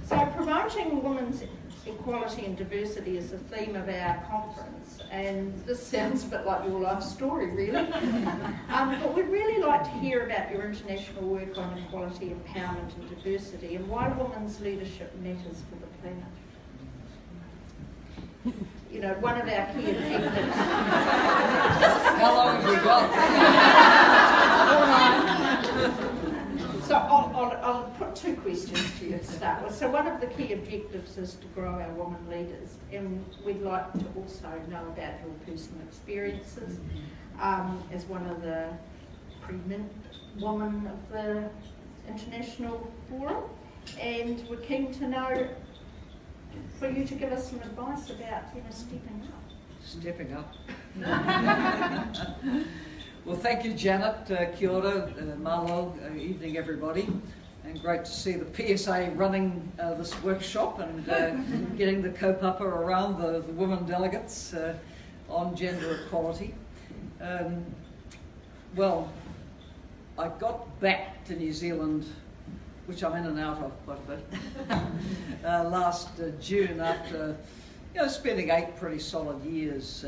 So promoting women's equality and diversity is the theme of our conference, and this sounds a bit like your life story, really. But we'd really like to hear about your international work on equality, empowerment and diversity, and why women's leadership matters for the planet. You know, one of our key objectives... How long have we got? So I'll put two questions to you to start with. So one of the key objectives is to grow our women leaders, and we'd like to also know about your personal experiences as one of the preeminent women of the International Forum, and we're keen to know for you to give us some advice about, you know, stepping up. Stepping up. Well, thank you, Janet. Kia ora, malo, evening everybody. And great to see the PSA running this workshop and getting the kaupapa around the women delegates on gender equality. Well, I got back to New Zealand, which I'm in and out of quite a bit, last June after spending 8 pretty solid years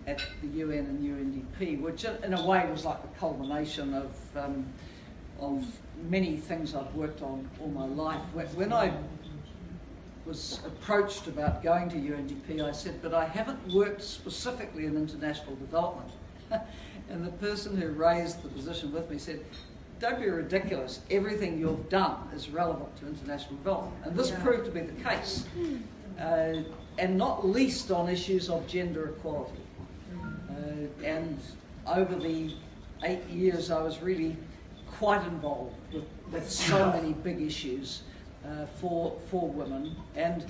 at the UN and UNDP, which in a way was like the culmination of many things I've worked on all my life. When I was approached about going to UNDP, I said, but I haven't worked specifically in international development. And the person who raised the position with me said, don't be ridiculous, everything you've done is relevant to international development. And this proved to be the case, and not least on issues of gender equality. And over the 8 years I was really quite involved with so many big issues for women. And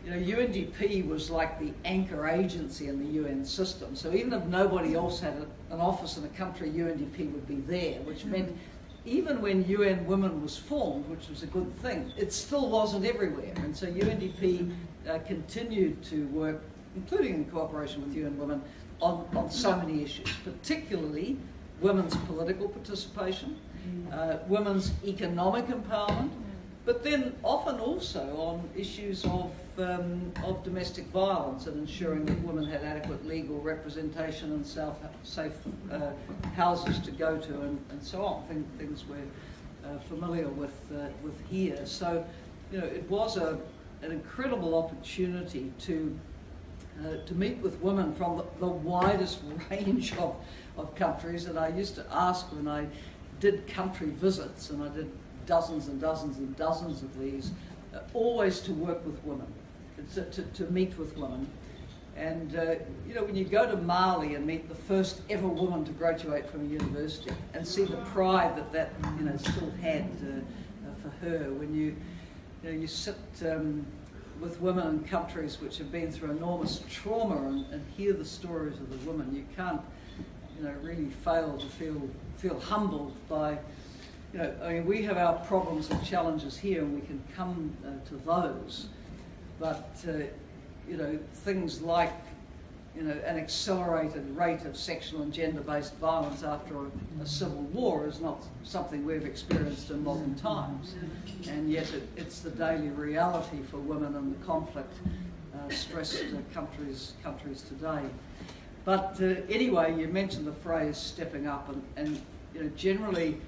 UNDP was like the anchor agency in the UN system. So even if nobody else had an office in a country, UNDP would be there, which meant even when UN Women was formed, which was a good thing, it still wasn't everywhere. And so UNDP continued to work, including in cooperation with UN Women, on so many issues, particularly women's political participation, women's economic empowerment, but then often also on issues of domestic violence and ensuring that women had adequate legal representation and safe houses to go to and so on, things we're familiar with here. So, it was an incredible opportunity to meet with women from the widest range of countries. And I used to ask when I did country visits, and I did dozens and dozens and dozens of these, always to work with women, to meet with women. And when you go to Mali and meet the first ever woman to graduate from a university and see the pride that still had for her, when you sit with women in countries which have been through enormous trauma and hear the stories of the women, you can't really fail to feel humbled by, we have our problems and challenges here, and we can come to those, but things like an accelerated rate of sexual and gender-based violence after a civil war is not something we've experienced in modern times, and yet it's the daily reality for women in the conflict-stressed countries today. But anyway, you mentioned the phrase "stepping up," and generally,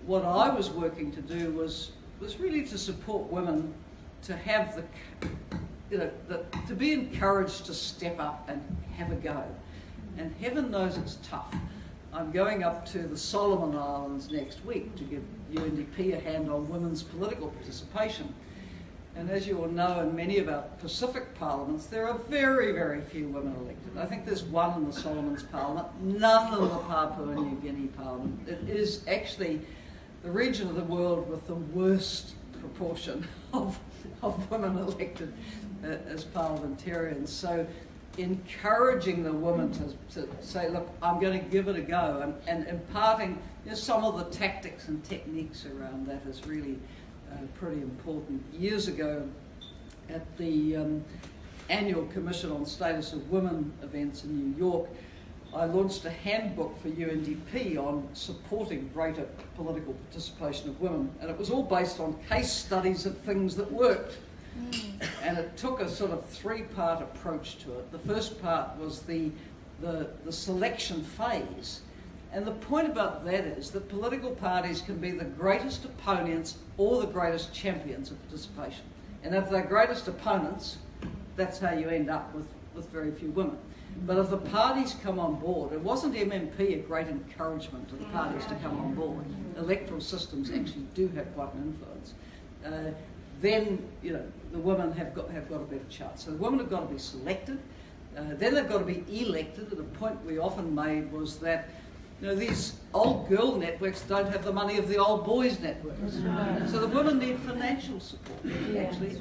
what I was working to do was really to support women to have to be encouraged to step up and have a go. And heaven knows it's tough. I'm going up to the Solomon Islands next week to give UNDP a hand on women's political participation. And as you all know, in many of our Pacific parliaments, there are very, very few women elected. I think there's one in the Solomons Parliament, none in the Papua New Guinea Parliament. It is actually the region of the world with the worst proportion of women elected as parliamentarians. So encouraging the women to say, look, I'm going to give it a go, and imparting some of the tactics and techniques around that is really pretty important. Years ago at the annual Commission on Status of Women events in New York, I launched a handbook for UNDP on supporting greater political participation of women, and it was all based on case studies of things that worked. And it took a sort of three-part approach to it. The first part was the selection phase. And the point about that is that political parties can be the greatest opponents or the greatest champions of participation. And if they're greatest opponents, that's how you end up with very few women. But if the parties come on board, it wasn't MMP a great encouragement to the parties to come on board. Electoral systems actually do have quite an influence. Then, you know, the women have got a better chance. So the women have got to be selected. Then they've got to be elected. And a point we often made was that, you know, these old girl networks don't have the money of the old boys networks. So the women need financial support, actually.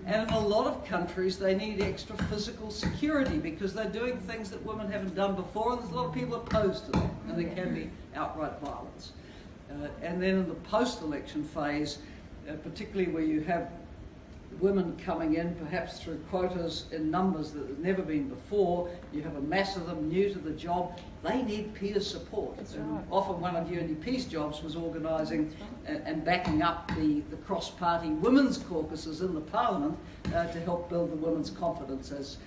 And in a lot of countries, they need extra physical security because they're doing things that women haven't done before, and there's a lot of people opposed to that, and there can be outright violence. And then in the post-election phase, particularly where you have women coming in, perhaps through quotas in numbers that have never been before, you have a mass of them new to the job, they need peer support. And often one of UNDP's jobs was organising and backing up the cross-party women's caucuses in the Parliament to help build the women's confidence as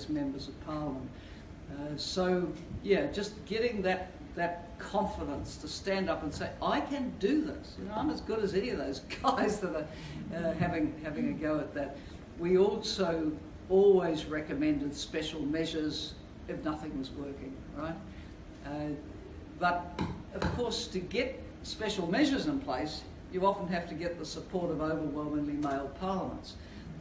members of Parliament. So, yeah, just getting that confidence to stand up and say, I can do this. You know, I'm as good as any of those guys that are having a go at that. We also always recommended special measures if nothing was working, right? But of course, to get special measures in place, you often have to get the support of overwhelmingly male parliaments.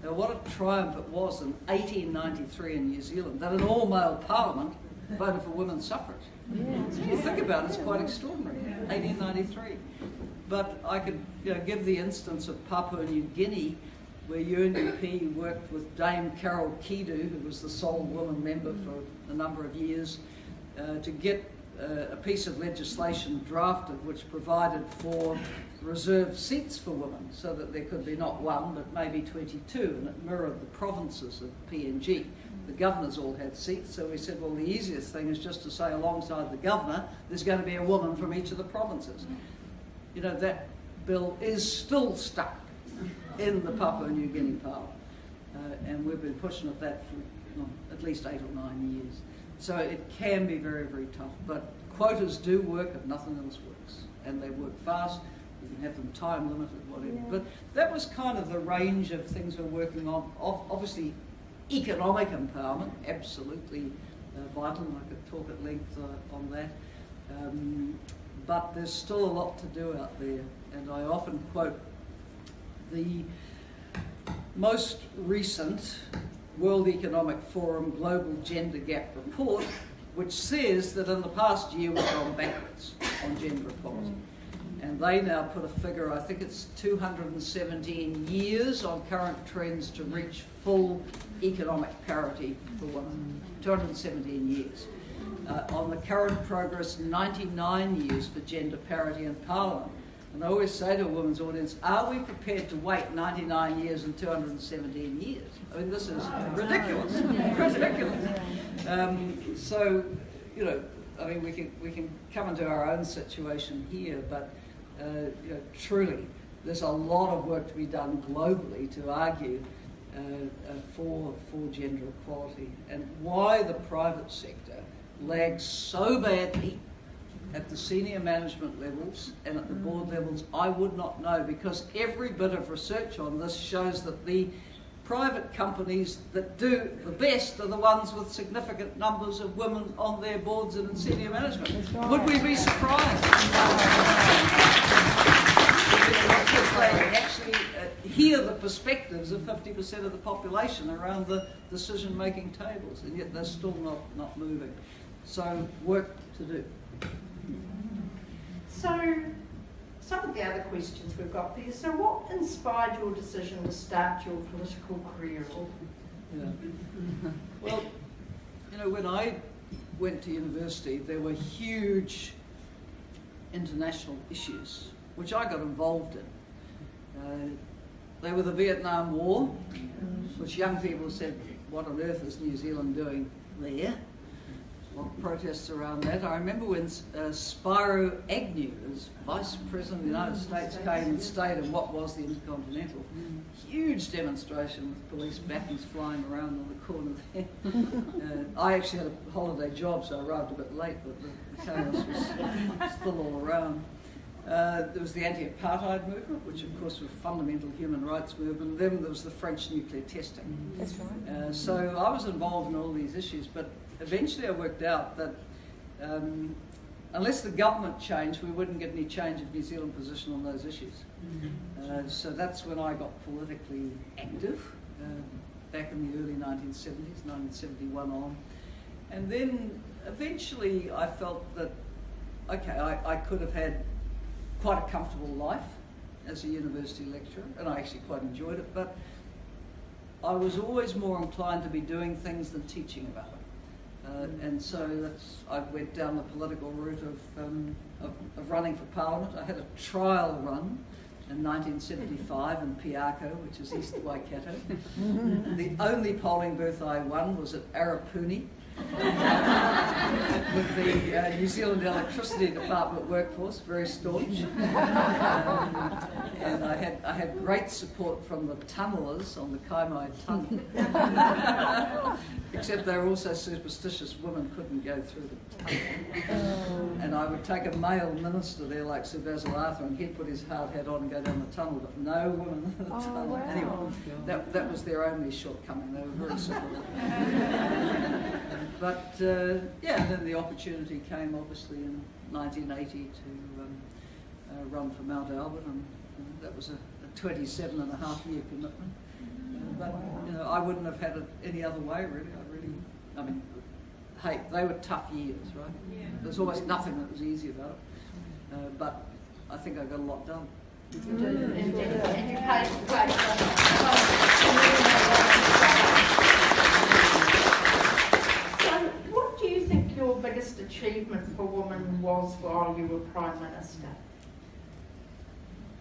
Now, what a triumph it was in 1893 in New Zealand that an all-male parliament voted for women's suffrage. If you think about it, it's quite extraordinary, 1893. But I could give the instance of Papua New Guinea, where UNDP worked with Dame Carol Kidu, who was the sole woman member for a number of years, to get a piece of legislation drafted which provided for reserved seats for women, so that there could be not one but maybe 22, and it mirrored the provinces of PNG. The governors all had seats, so we said, well, the easiest thing is just to say alongside the governor, there's going to be a woman from each of the provinces. You know, that bill is still stuck in the Papua New Guinea Parliament, and we've been pushing at that for at least 8 or 9 years. So it can be very, very tough, but quotas do work if nothing else works, and they work fast. You can have them time limited, whatever. Yeah. But that was kind of the range of things we're working on. Obviously, economic empowerment, absolutely vital, and I could talk at length on that. But there's still a lot to do out there, and I often quote the most recent World Economic Forum Global Gender Gap Report, which says that in the past year we've gone backwards on gender equality. And they now put a figure, I think it's 217 years on current trends to reach full economic parity for women. 217 years. On the current progress, 99 years for gender parity in Parliament. And I always say to a women's audience, are we prepared to wait 99 years and 217 years? I mean, this is ridiculous. Ridiculous. So, you know, I mean, we can come into our own situation here, but you know, truly, there's a lot of work to be done globally to argue for gender equality, and why the private sector lags so badly at the senior management levels and at the board levels, I would not know, because every bit of research on this shows that the private companies that do the best are the ones with significant numbers of women on their boards and in senior management. Would we be surprised? Because they actually hear the perspectives of 50% of the population around the decision-making tables, and yet they're still not moving. So, work to do. So, some of the other questions we've got for you. So what inspired your decision to start your political career? Yeah. Well, you know, when I went to university, there were huge international issues, which I got involved in. They were the Vietnam War, which young people said, what on earth is New Zealand doing there? lot of protests around that. I remember when Spiro Agnew, as Vice President of the United States, came and stayed in what was the Intercontinental. Huge demonstration with police batons flying around on the corner there. I actually had a holiday job, so I arrived a bit late, but the chaos was still all around. There was the anti-apartheid movement, which of course was a fundamental human rights movement. Then there was the French nuclear testing. That's right. So I was involved in all these issues, but eventually I worked out that unless the government changed, we wouldn't get any change of New Zealand position on those issues. So that's when I got politically active, back in the early 1970s, 1971 on. And then eventually I felt that, okay, I could have had quite a comfortable life as a university lecturer, and I actually quite enjoyed it, but I was always more inclined to be doing things than teaching about it. And so I went down the political route of running for Parliament. I had a trial run in 1975 in Piako, which is East Waikato. The only polling booth I won was at Arapuni, with the New Zealand Electricity Department workforce, very staunch. And I had great support from the tunnellers on the Kaimai Tunnel. Except they were also superstitious, women couldn't go through the tunnel. And I would take a male minister there like Sir Basil Arthur, and he'd put his hard hat on and go down the tunnel, but no women in the tunnel. Wow. Anyway, that was their only shortcoming. They were very supportive. But yeah, then the opportunity came obviously in 1980 to run for Mount Albert, and that was a 27.5-year commitment. But you know, I wouldn't have had it any other way, really. I mean, hey, they were tough years, right? Yeah. There's almost nothing that was easy about it. But I think I got a lot done. And you So, what do you think your biggest achievement for women was while you were Prime Minister?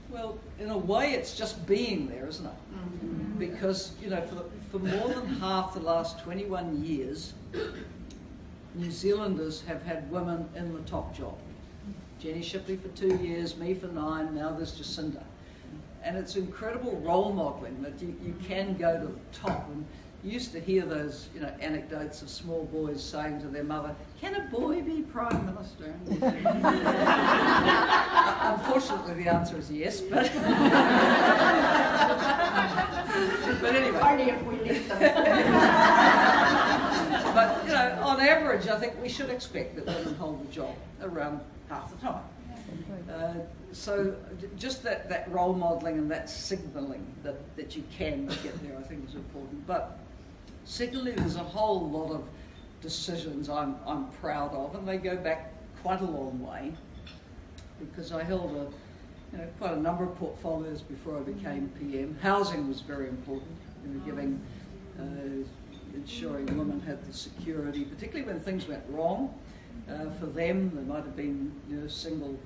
Well, in a way, it's just being there, isn't it? Mm-hmm. Because, you know, for more than half the last 21 years, New Zealanders have had women in the top job. Jenny Shipley for 2 years, me for 9, now there's Jacinda. And it's incredible role modelling that you can go to the top. And you used to hear those, you know, anecdotes of small boys saying to their mother, "Can a boy be Prime Minister?" Unfortunately, the answer is yes, but but anyway. Only if we let them. But you know, on average, I think we should expect that women hold the job around half the time. So just that role modelling and that signalling that you can get there, I think is important. But secondly, there's a whole lot of decisions I'm proud of, and they go back quite a long way, because I held quite a number of portfolios before I became PM. Housing was very important, giving, ensuring women had the security, particularly when things went wrong for them. They might have been single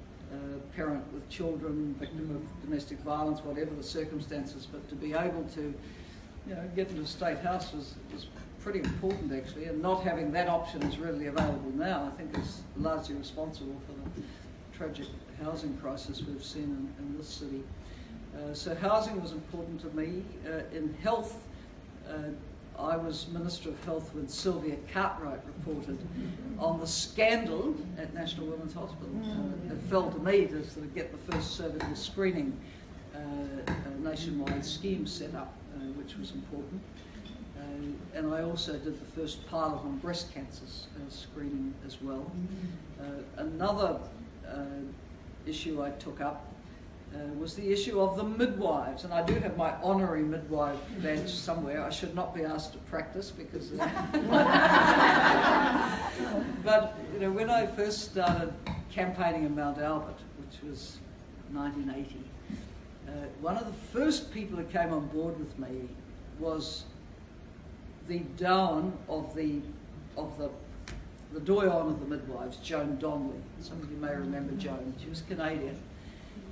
parent with children, victim of domestic violence, whatever the circumstances, but to be able to get into the State House was pretty important actually, and not having that option is readily available now, I think is largely responsible for the tragic housing crisis we've seen in this city. So housing was important to me. In health, I was Minister of Health when Sylvia Cartwright reported on the scandal at National Women's Hospital. It fell to me to sort of get the first cervical screening nationwide scheme set up, which was important. And I also did the first pilot on breast cancer screening as well. Another issue I took up was the issue of the midwives, and I do have my honorary midwife badge somewhere. I should not be asked to practice because but when I first started campaigning in Mount Albert, which was 1980, one of the first people who came on board with me was the Dowan of the doyen of the midwives, Joan Donnelly. Some of you may remember Joan. She was Canadian.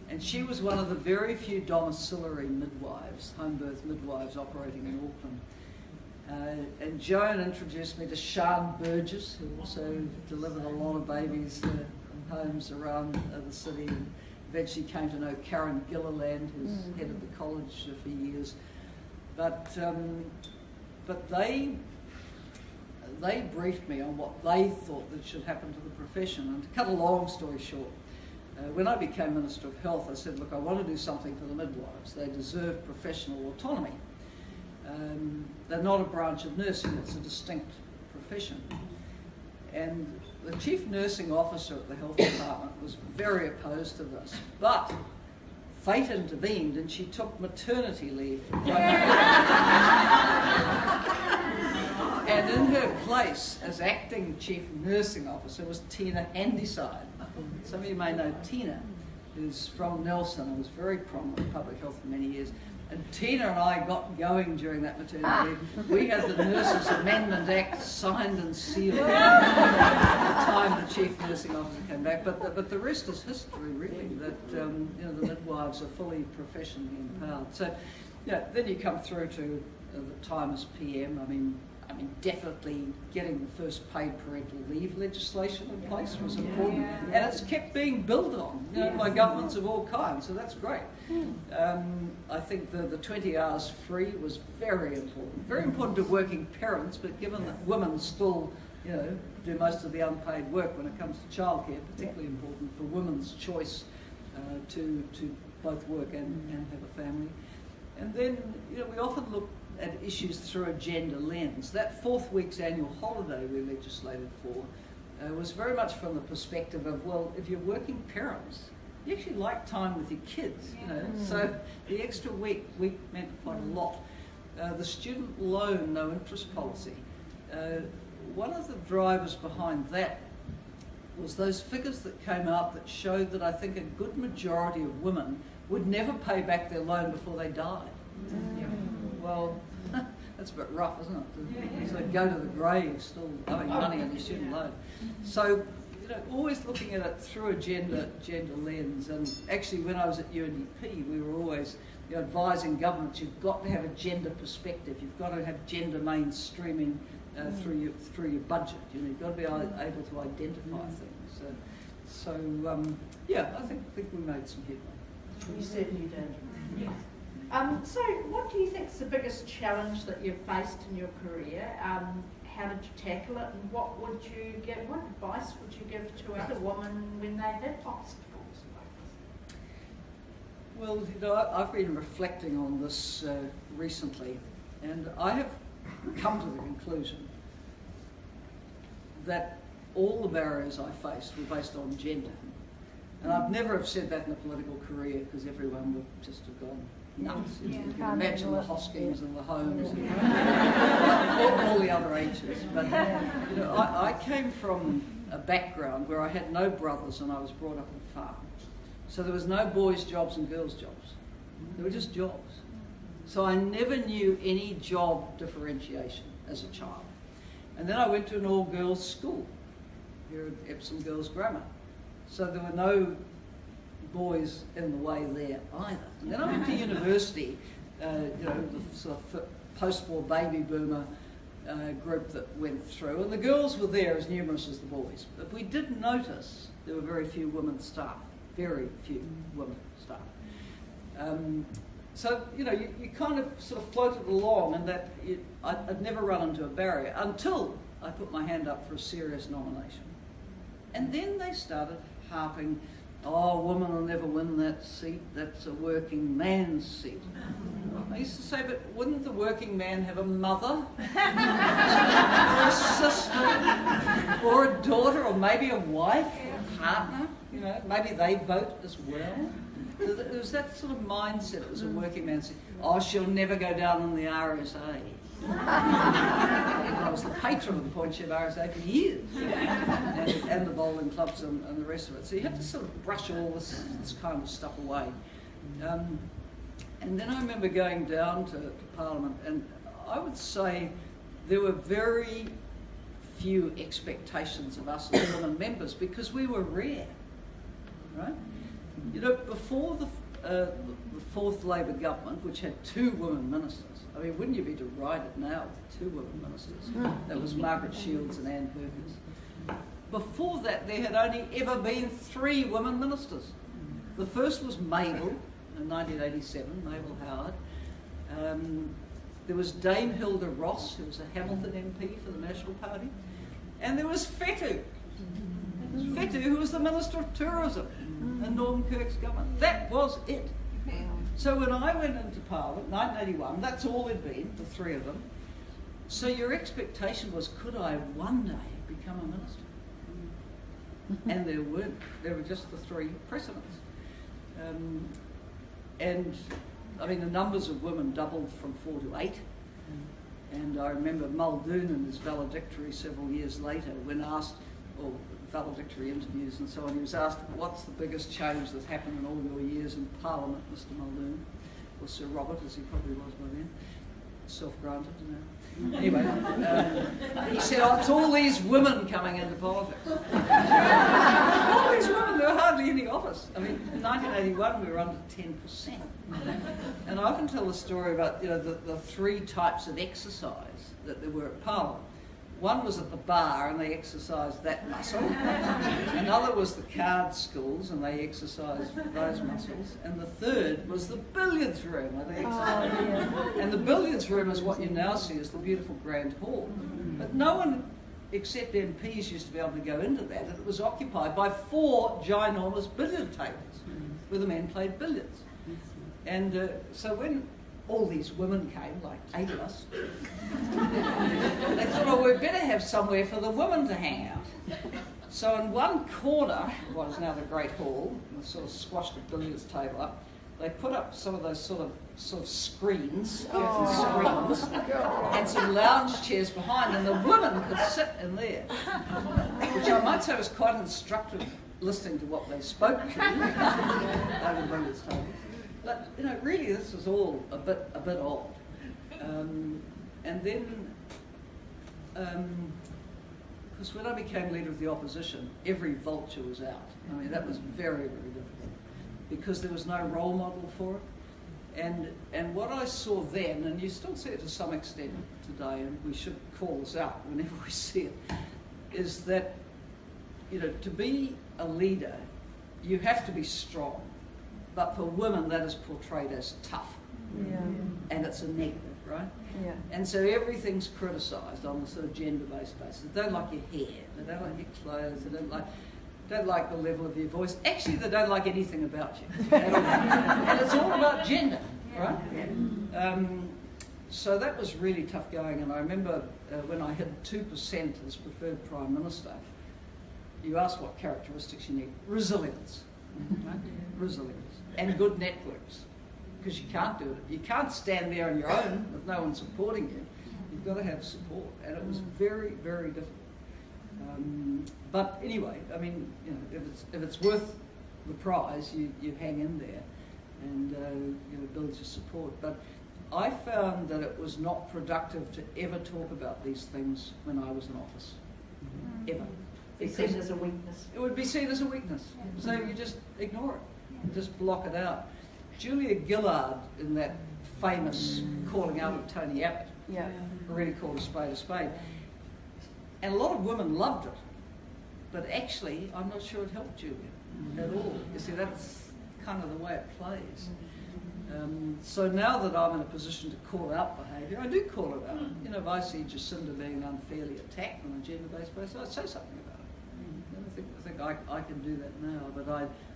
And she was one of the very few domiciliary midwives, home birth midwives operating in Auckland. And Joan introduced me to Sian Burgess, who also delivered a lot of babies in homes around the city, and eventually came to know Karen Gilliland, who's head of the college for years. But they briefed me on what they thought that should happen to the profession. And to cut a long story short, when I became Minister of Health, I said, look, I want to do something for the midwives. They deserve professional autonomy. They're not a branch of nursing, it's a distinct profession. And the Chief Nursing Officer at the Health Department was very opposed to this, but fate intervened and she took maternity leave. And in her place as acting Chief Nursing Officer was Tina Handyside. Some of you may know Tina, who's from Nelson and was very prominent in public health for many years. And Tina and I got going during that maternity leave. We had the Nurses Amendment Act signed and sealed at the time the Chief Nursing Officer came back. But the rest is history, really, that the midwives are fully professionally empowered. So then you come through to the time as PM. I mean, definitely getting the first paid parental leave legislation in place was important, and it's kept being built on by governments of all kinds, so that's great. I think the 20 hours free was very important to working parents, but given that women still do most of the unpaid work when it comes to childcare, particularly important for women's choice to both work and have a family. And then we often look at issues through a gender lens. That 4th week's annual holiday we legislated for was very much from the perspective of, well, if you're working parents, you actually like time with your kids, so the extra week meant quite a lot. The student loan no interest policy, one of the drivers behind that was those figures that came out that showed that I think a good majority of women would never pay back their loan before they died. Well, that's a bit rough, isn't it? So go to the grave still owing money on your student loan. So, always looking at it through a gender lens. And actually, when I was at UNDP, we were always advising governments, you've got to have a gender perspective. You've got to have gender mainstreaming through your budget. You've got to be able to identify things. So I think we made some headway. You certainly did. Yeah. So what do you think is the biggest challenge that you've faced in your career? How did you tackle it, and what advice would you give to other women when they hit obstacles like this? Well, I've been reflecting on this recently, and I have come to the conclusion that all the barriers I faced were based on gender. And I'd never have said that in a political career, because everyone would just have gone nuts. You can imagine the Hoskings and the Holmes and all the other ages. But I came from a background where I had no brothers and I was brought up on a farm. So there was no boys' jobs and girls' jobs. They were just jobs. So I never knew any job differentiation as a child. And then I went to an all-girls school here at Epsom Girls Grammar. So there were no boys in the way there either. And then I went to university, the sort of post-war baby boomer group that went through, and the girls were there as numerous as the boys. But we did notice there were very few women staff, very few women staff. So, you kind of sort of floated along, and that I'd never run into a barrier until I put my hand up for a serious nomination. And then they started harping, oh, women will never win that seat, that's a working man's seat. I used to say, but wouldn't the working man have a mother, or a sister, or a daughter, or maybe a wife, or a partner? Maybe they vote as well. It was that sort of mindset. It was a working man's seat. Oh, she'll never go down in the RSA. I was the patron of the Point Ship RSA for years, and the bowling clubs and the rest of it. So you have to sort of brush all this kind of stuff away. And then I remember going down to Parliament, and I would say there were very few expectations of us as women members because we were rare, right? Before the fourth Labor government, which had 2 women ministers. I mean, wouldn't you be delighted now with 2 women ministers? That was Margaret Shields and Anne Perkins. Before that, there had only ever been 3 women ministers. The first was Mabel in 1987, Mabel Howard. There was Dame Hilda Ross, who was a Hamilton MP for the National Party. And there was Fetu, who was the Minister of Tourism in Norm Kirk's government. That was it. So when I went into Parliament, 1981, that's all there'd been, the 3 of them. So your expectation was, could I one day become a minister? And there weren't. There were just the 3 precedents. And I mean, the numbers of women doubled from 4 to 8. And I remember Muldoon in his valedictory several years later, when asked, or valedictory interviews and so on, he was asked, what's the biggest change that's happened in all your years in Parliament, Mr. Muldoon? Or Sir Robert, as he probably was by then. Self-granted, you know. Anyway, he said, oh, it's all these women coming into politics. All these women, there were hardly any of us. I mean, in 1981 we were under 10%. And I often tell the story about, you know, the 3 types of exercise that there were at Parliament. One was at the bar and they exercised that muscle. Another was the card schools and they exercised those muscles. And the third was the billiards room where they exercised. And the billiards room is what you now see as the beautiful Grand Hall. But no one except MPs used to be able to go into that. And it was occupied by 4 ginormous billiard tables where the men played billiards. And so when all these women came, like 8 of us, they thought, oh, we'd better have somewhere for the women to hang out. So in one corner, what is now the Great Hall, and sort of squashed a billiards table up, they put up some of those sort of screens, screens, and some lounge chairs behind, and the women could sit in there, which I might say was quite instructive, listening to what they spoke to over the billiards table. But you know, really, this was all a bit odd. And then, because when I became leader of the opposition, every vulture was out. I mean, that was very, very difficult because there was no role model for it. And what I saw then, and you still see it to some extent today, and we should call this out whenever we see it, is that, you know, to be a leader, you have to be strong. But for women, that is portrayed as tough. Yeah. And it's a negative, right? Yeah. And so everything's criticised on the sort of gender-based basis. They don't like your hair, they don't like your clothes, they don't like the level of your voice. Actually, they don't like anything about you. And it's all about gender, right? Yeah. So that was really tough going. And I remember when I hit 2% as preferred Prime Minister, you asked what characteristics you need. Resilience. Right? Resilience. And good networks, because you can't do it. You can't stand there on your own with no one supporting you. You've got to have support, and it was very, very difficult. But anyway, I mean, you know, if it's worth the prize, you hang in there, and you know, build your support. But I found that it was not productive to ever talk about these things when I was in office, ever. It's seen as a weakness. It would be seen as a weakness, so you just ignore it. Just block it out. Julia Gillard, in that famous calling out of Tony Abbott, really called a spade. And a lot of women loved it, but actually, I'm not sure it helped Julia at all. You see, that's kind of the way it plays. So now that I'm in a position to call out behaviour, I do call it out. You know, if I see Jacinda being unfairly attacked on a gender-based basis, I say something about it. And I think I can do that now, but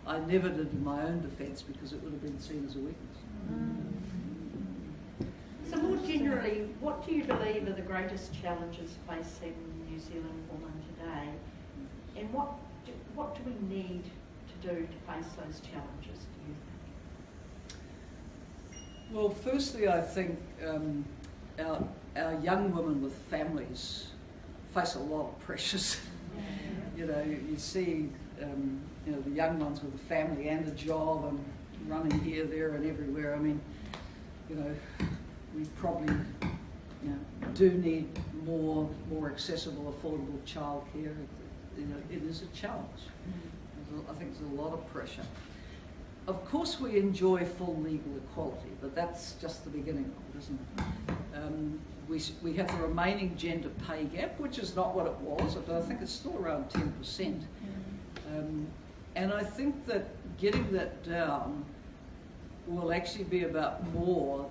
I never did in my own defence because it would have been seen as a weakness. So more generally, what do you believe are the greatest challenges facing New Zealand women today, and what do we need to do to face those challenges, do you think? Well, firstly, I think our young women with families face a lot of pressures. You know, you see, you know, the young ones with a family and a job and running here, there, and everywhere. I mean, you know, we probably, you know, do need more accessible, affordable childcare. You know, it is a challenge. I think there's a lot of pressure. of course we enjoy full legal equality, but that's just the beginning of it, isn't it? We have the remaining gender pay gap, which is not what it was, but I think it's still around 10%. And I think that getting that down will actually be about more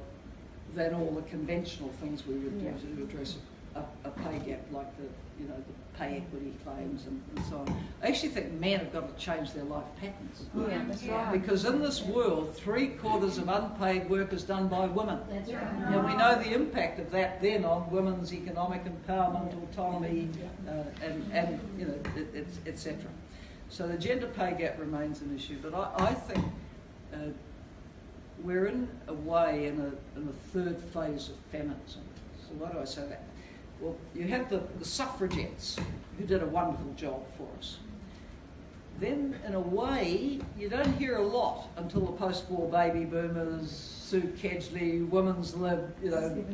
than all the conventional things we would do to address a pay gap, like the pay equity claims and so on. I actually think men have got to change their life patterns. Yeah, that's right. Because in this world, 3/4 of unpaid work is done by women. That's right. And we know the impact of that then on women's economic empowerment, autonomy, and etc. So the gender pay gap remains an issue, but I think we're in a way in the third phase of feminism. So why do I say that? Well, you had the suffragettes who did a wonderful job for us. Then, in a way, you don't hear a lot until the post-war baby boomers, Sue Kedgley, Women's Lib,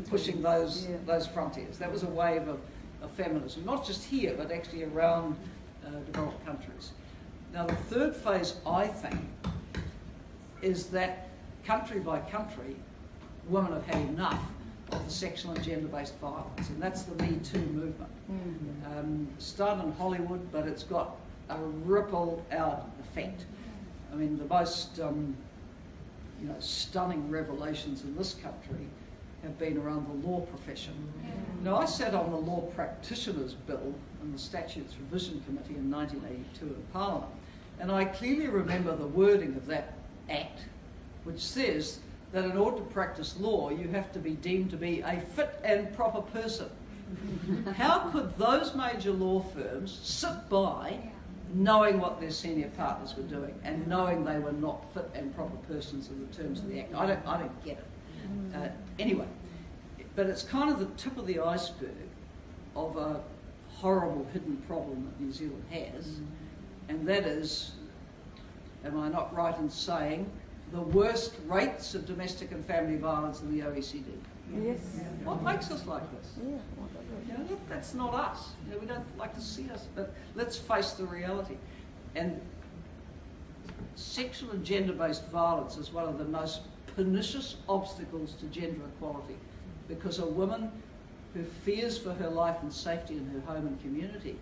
pushing those frontiers. That was a wave of feminism, not just here, but actually around developed countries. Now, the third phase, I think, is that country by country, women have had enough of the sexual and gender-based violence, and that's the Me Too movement. Started in Hollywood, but it's got a ripple out effect. I mean, the most stunning revelations in this country have been around the law profession. Now, I sat on the Law Practitioners Bill in the Statutes Revision Committee in 1982 in Parliament, and I clearly remember the wording of that act, which says that in order to practice law, you have to be deemed to be a fit and proper person. How could those major law firms sit by knowing what their senior partners were doing and knowing they were not fit and proper persons in the terms of the Act? I don't get it. Anyway, but it's kind of the tip of the iceberg of a horrible hidden problem that New Zealand has, and that is, am I not right in saying, the worst rates of domestic and family violence in the OECD? Yes. What makes us like this? Yeah. Look, that's not us. We don't like to see us, but let's face the reality. And sexual and gender-based violence is one of the most pernicious obstacles to gender equality, because a woman who fears for her life and safety in her home and community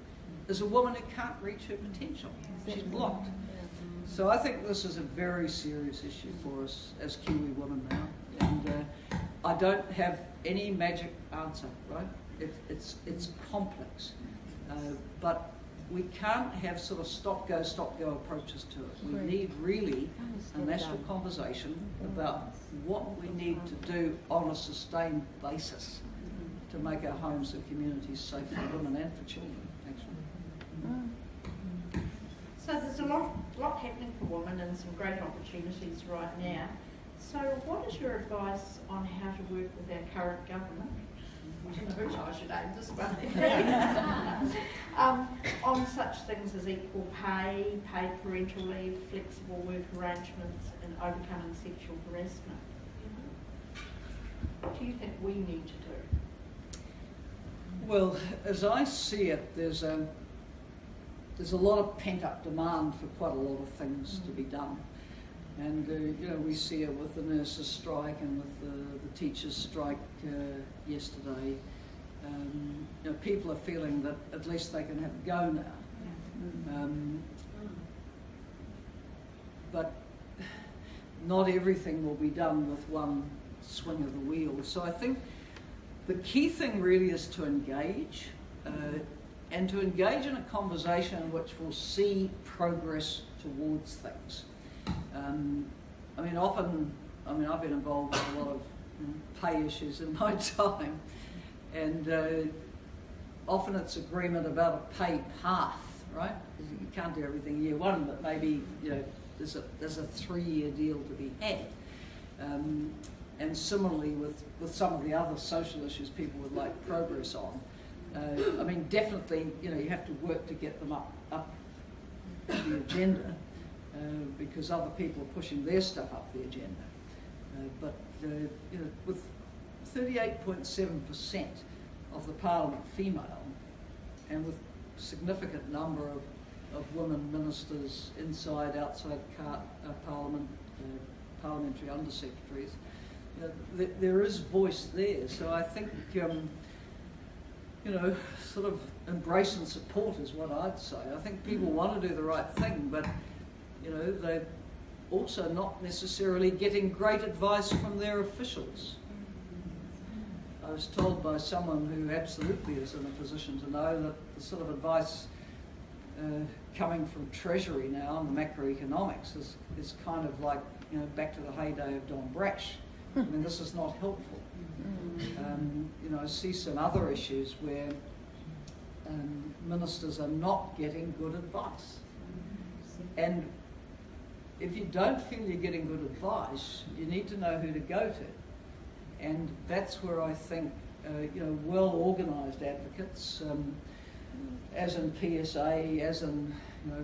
is a woman who can't reach her potential. She's blocked. So I think this is a very serious issue for us as Kiwi women now, and I don't have any magic answer, right? It's complex, but we can't have sort of stop-go approaches to it. We need really a national conversation about what we need to do on a sustained basis to make our homes and communities safe for women and for children, actually. So there's a lot happening for women and some great opportunities right now. So what is your advice on how to work with our current government, which I should aim this one, on such things as equal pay, paid parental leave, flexible work arrangements, and overcoming sexual harassment? What do you think we need to do? Well, as I see it, there's a lot of pent-up demand for quite a lot of things to be done. And we see it with the nurses' strike and with the teachers' strike yesterday. People are feeling that at least they can have a go now. But not everything will be done with one swing of the wheel. So I think the key thing really is to engage, and to engage in a conversation which will see progress towards things. I've been involved with a lot of pay issues in my time, and often it's agreement about a pay path, right? You can't do everything year one, but maybe there's a 3-year deal to be had. And similarly with some of the other social issues people would like progress on. Definitely, you have to work to get them up the agenda, because other people are pushing their stuff up the agenda. But with 38.7% of the parliament female, and with significant number of women ministers inside, outside parliament, parliamentary undersecretaries, there is voice there. So I think, sort of embrace and support is what I'd say. I think people want to do the right thing, but, they're also not necessarily getting great advice from their officials. I was told by someone who absolutely is in a position to know that the sort of advice coming from Treasury now on the macroeconomics is kind of like, back to the heyday of Don Brash. I mean, this is not helpful. I see some other issues where ministers are not getting good advice. And if you don't feel you're getting good advice, you need to know who to go to. And that's where I think, well-organised advocates, as in PSA, as in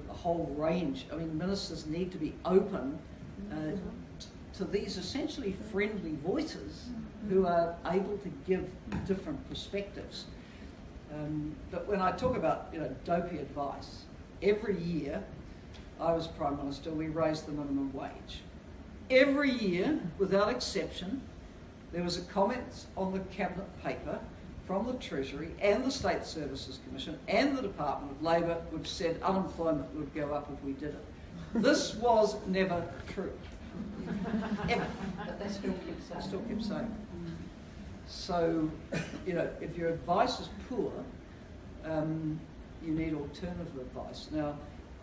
a whole range. I mean, ministers need to be open to these essentially friendly voices who are able to give different perspectives. But when I talk about dopey advice, every year I was Prime Minister, we raised the minimum wage. Every year, without exception, there was a comment on the Cabinet paper from the Treasury and the State Services Commission and the Department of Labour which said unemployment would go up if we did it. This was never true. Ever. But they still keep saying. Still keep saying. So, if your advice is poor, you need alternative advice. Now,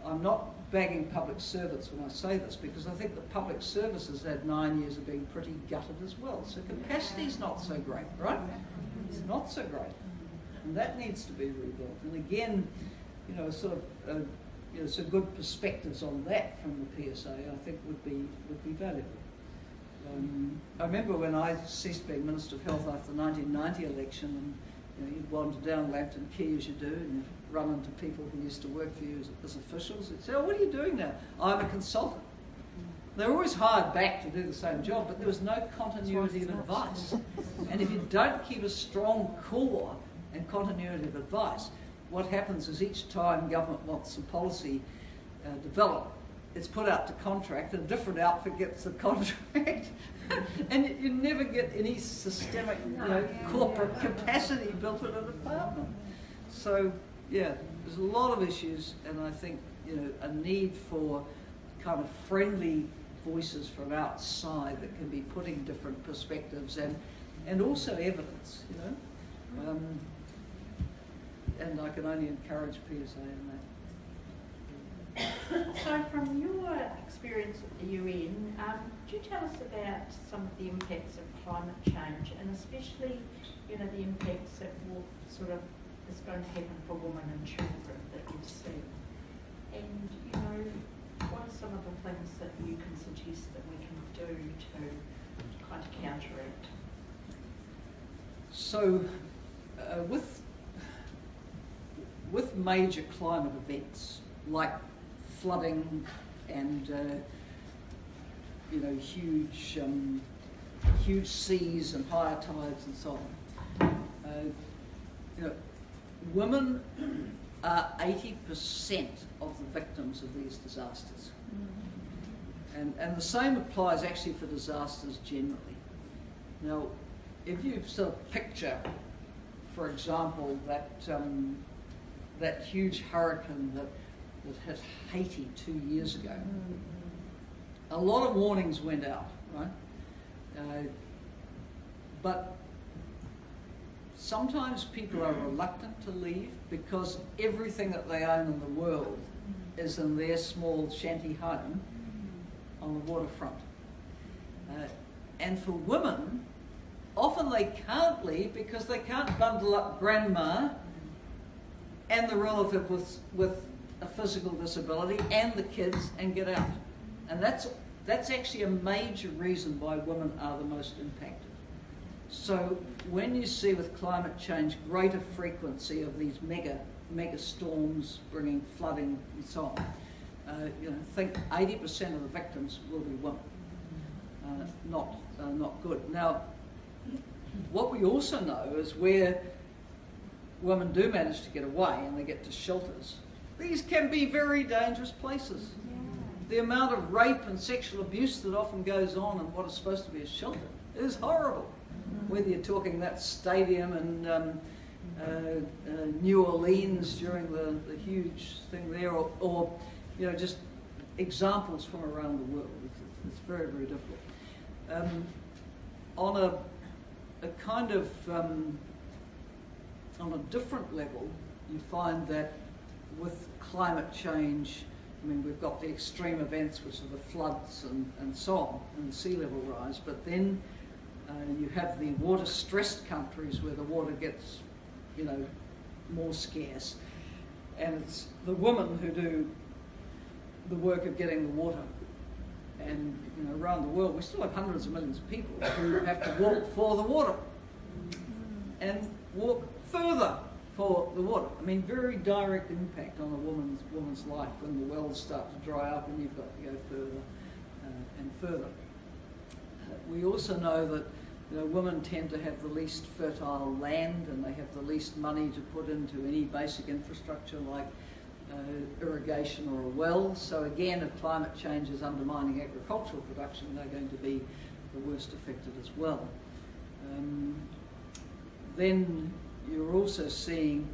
I'm not bagging public servants when I say this, because I think the public services had 9 years of being pretty gutted as well. So capacity's not so great, right? It's not so great. And that needs to be rebuilt. And again, some good perspectives on that from the PSA, I think would be valuable. I remember when I ceased being Minister of Health after the 1990 election, and you'd wander down Lambton Quay as you do, and you'd run into people who used to work for you as officials. They'd say, "Oh, what are you doing now?" "I'm a consultant." They were always hired back to do the same job, but there was no continuity of advice. And if you don't keep a strong core and continuity of advice, what happens is each time government wants some policy developed, it's put out to contract, and a different outfit gets the contract, and you never get any systemic corporate capacity built in a department. So, there's a lot of issues, and I think a need for kind of friendly voices from outside that can be putting different perspectives and also evidence, and I can only encourage PSA in that. So from your experience at the UN, could you tell us about some of the impacts of climate change, and especially, the impacts that is going to happen for women and children that you've seen? And, what are some of the things that you can suggest that we can do to kind of counteract? So, with major climate events like flooding and huge seas and higher tides and so on, women are 80% of the victims of these disasters. And the same applies actually for disasters generally. Now, if you sort of picture, for example, that huge hurricane that hit Haiti 2 years ago, a lot of warnings went out, right? But sometimes people are reluctant to leave because everything that they own in the world is in their small shanty home on the waterfront. And for women, often they can't leave because they can't bundle up grandma and the relative with a physical disability and the kids and get out. And that's actually a major reason why women are the most impacted. So when you see with climate change greater frequency of these mega storms bringing flooding and so on, think 80% of the victims will be women. Not good. Now, what we also know is where women do manage to get away and they get to shelters, these can be very dangerous places. the amount of rape and sexual abuse that often goes on in what is supposed to be a shelter is horrible. Whether you're talking that stadium in New Orleans during the huge thing there, or just examples from around the world. It's very, very difficult. On a kind of on a different level, you find that with climate change, we've got the extreme events, which are the floods and so on, and the sea level rise, but then you have the water-stressed countries where the water gets, more scarce, and it's the women who do the work of getting the water. And around the world, we still have hundreds of millions of people who have to walk for the water and walk further for the water. Very direct impact on a woman's life when the wells start to dry up and you've got to go further and further. We also know that women tend to have the least fertile land, and they have the least money to put into any basic infrastructure like irrigation or a well. So again, if climate change is undermining agricultural production, they're going to be the worst affected as well. Then you're also seeing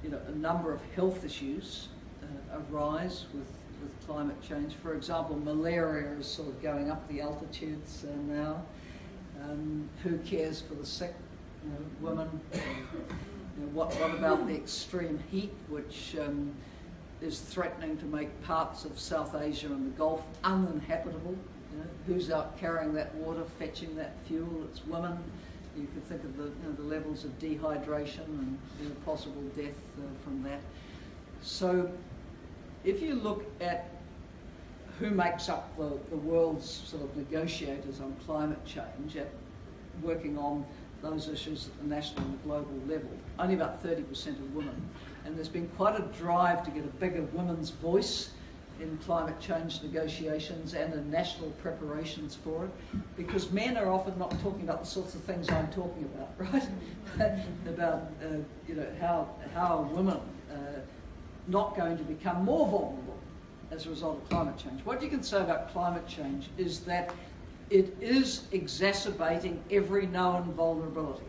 a number of health issues arise with climate change. For example, malaria is sort of going up the altitudes now. Who cares for the sick women? What about the extreme heat, which is threatening to make parts of South Asia and the Gulf uninhabitable? Who's out carrying that water, fetching that fuel? It's women. You can think of the levels of dehydration and possible death from that. So if you look at who makes up the world's sort of negotiators on climate change, at working on those issues at the national and global level, only about 30% of women. And there's been quite a drive to get a bigger women's voice in climate change negotiations and in national preparations for it, because men are often not talking about the sorts of things I'm talking about, right? About how are women not going to become more vulnerable as a result of climate change. What you can say about climate change is that it is exacerbating every known vulnerability.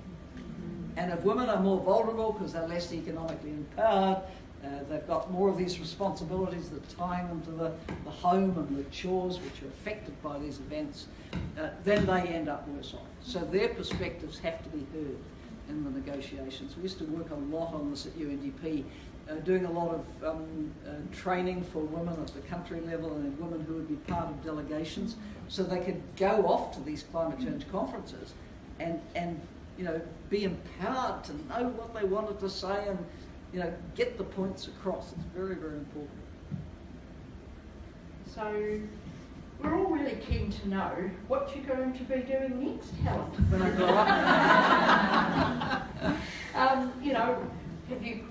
And if women are more vulnerable because they're less economically empowered, they've got more of these responsibilities that are tying them to the home and the chores which are affected by these events, then they end up worse off. So their perspectives have to be heard in the negotiations. We used to work a lot on this at UNDP, doing a lot of training for women at the country level and women who would be part of delegations, so they could go off to these climate change conferences and be empowered to know what they wanted to say and get the points across. It's very, very important. So we're all really keen to know what you're going to be doing next, Helen. When I grow up.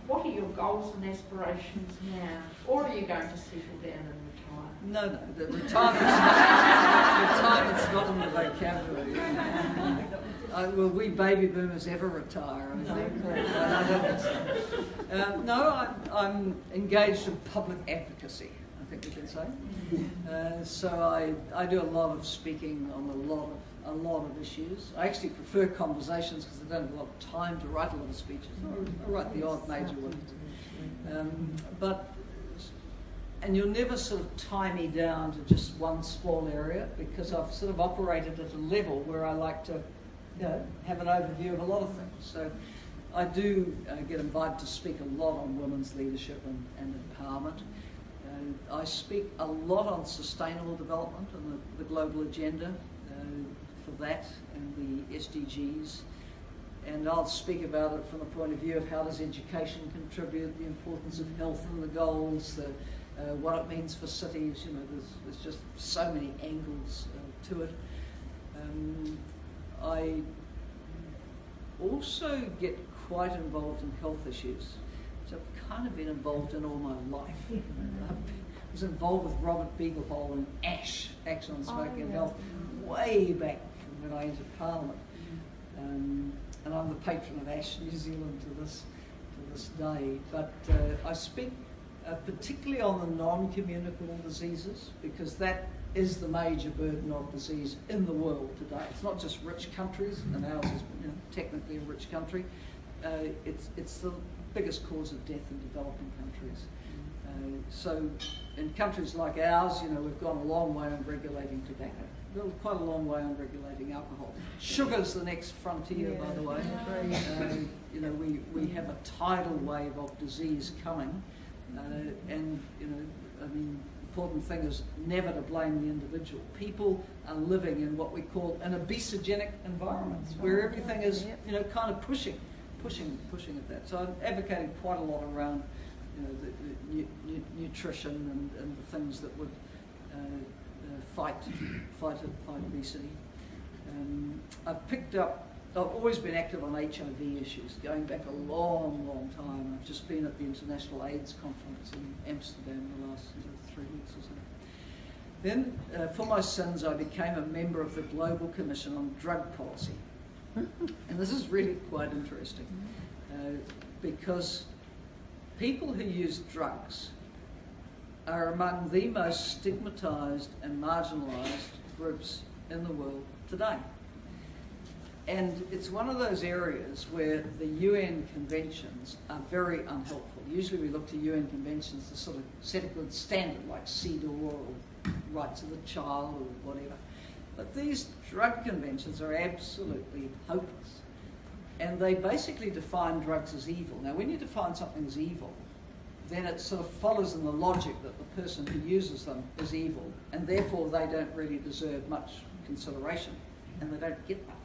What are your goals and aspirations now? Or are you going to settle down and retire? No, the retirement's not in the vocabulary. Will we baby boomers ever retire? I don't think so. I'm engaged in public advocacy, I think we can say. So I do a lot of speaking on a lot of issues. I actually prefer conversations because I don't have a lot of time to write a lot of speeches. I write the odd major one. And you'll never sort of tie me down to just one small area, because I've sort of operated at a level where I like to have an overview of a lot of things. So I do get invited to speak a lot on women's leadership and empowerment. I speak a lot on sustainable development and the global agenda for that and the SDGs. And I'll speak about it from the point of view of how does education contribute, the importance of health and the goals, what it means for cities. There's just so many angles to it. I also get quite involved in health issues, which I've kind of been involved in all my life. I was involved with Robert Beaglehole in ASH, Action on Smoking and Health, way back from when I entered Parliament. And I'm the patron of ASH New Zealand to this day. But I speak particularly on the non-communicable diseases, because that is the major burden of disease in the world today. It's not just rich countries, and ours is technically a rich country. It's the biggest cause of death in developing countries. So in countries like ours, we've gone a long way on regulating tobacco. Quite a long way on regulating alcohol. Sugar's the next frontier, by the way. We have a tidal wave of disease coming, and important thing is never to blame the individual. People are living in what we call an obesogenic environment, where everything is kind of pushing at that. So I'm advocating quite a lot around the nutrition and the things that would fight obesity. I've always been active on HIV issues, going back a long time. I've just been at the International AIDS Conference in Amsterdam the last 3 weeks or so. Then, for my sins, I became a member of the Global Commission on Drug Policy. And this is really quite interesting, because people who use drugs are among the most stigmatised and marginalised groups in the world today. And it's one of those areas where the UN conventions are very unhelpful. Usually we look to UN conventions to sort of set a good standard, like CEDAW or rights of the child or whatever. But these drug conventions are absolutely hopeless. And they basically define drugs as evil. Now, when you define something as evil, then it sort of follows in the logic that the person who uses them is evil, and therefore they don't really deserve much consideration, and they don't get much